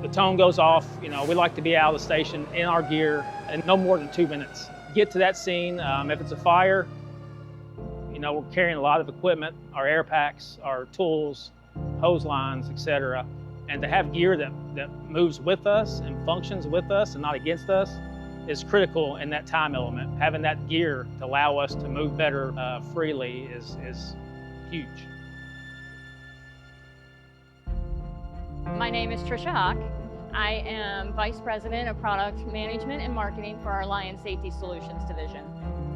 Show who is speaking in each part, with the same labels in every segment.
Speaker 1: The tone goes off, we like to be out of the station in our gear in no more than 2 minutes. Get to that scene. If it's a fire, we're carrying a lot of equipment, our air packs, our tools, hose lines, etc. And to have gear that moves with us and functions with us and not against us is critical in that time element. Having that gear to allow us to move better freely is huge.
Speaker 2: My name is Trisha Hawk. I am Vice President of Product Management and Marketing for our Lion Safety Solutions Division.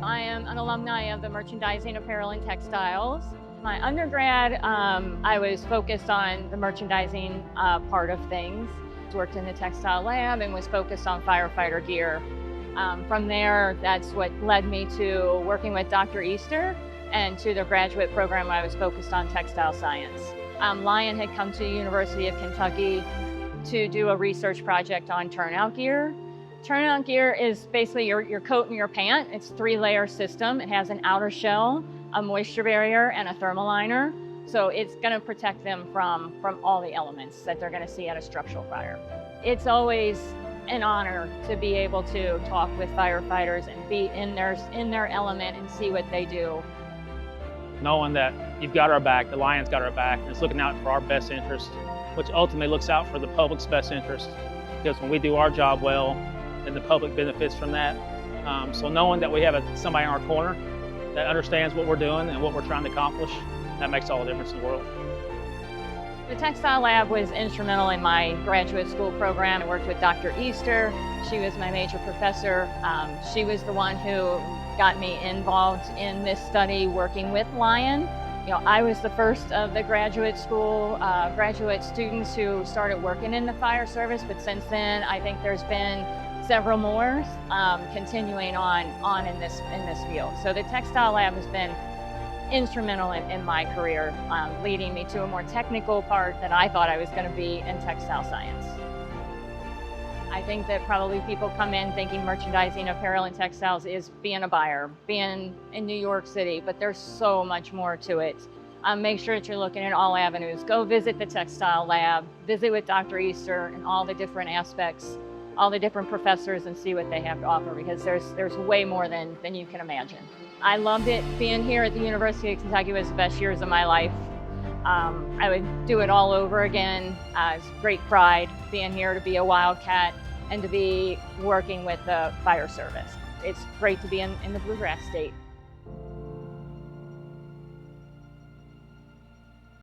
Speaker 2: I am an alumni of the Merchandising, Apparel, and Textiles. My undergrad, I was focused on the merchandising part of things. Worked in the textile lab and was focused on firefighter gear. From there, that's what led me to working with Dr. Easter and to the graduate program where I was focused on textile science. Lion had come to the University of Kentucky to do a research project on turnout gear. Turnout gear is basically your coat and your pant. It's a 3-layer system. It has an outer shell, a moisture barrier, and a thermal liner. So it's going to protect them from all the elements that they're going to see at a structural fire. It's always an honor to be able to talk with firefighters and be in their element and see what they do.
Speaker 1: Knowing that you've got our back, the Lion's got our back, and it's looking out for our best interest, which ultimately looks out for the public's best interest. Because when we do our job well, then the public benefits from that. So knowing that we have somebody in our corner that understands what we're doing and what we're trying to accomplish, that makes all the difference in the world.
Speaker 2: The textile lab was instrumental in my graduate school program. I worked with Dr. Easter. She was my major professor. She was the one who got me involved in this study working with Lion. I was the first of the graduate school graduate students who started working in the fire service, but since then I think there's been several more continuing on in this field. So the textile lab has been instrumental in my career, leading me to a more technical part that I thought I was going to be in textile science. I think that probably people come in thinking merchandising, apparel, and textiles is being a buyer, being in New York City, but there's so much more to it. Make sure that you're looking at all avenues. Go visit the textile lab, visit with Dr. Easter and all the different aspects, all the different professors, and see what they have to offer, because there's way more than you can imagine. I loved it. Being here at the University of Kentucky was the best years of my life. I would do it all over again. It's great pride being here to be a Wildcat and to be working with the fire service. It's great to be in the Bluegrass State.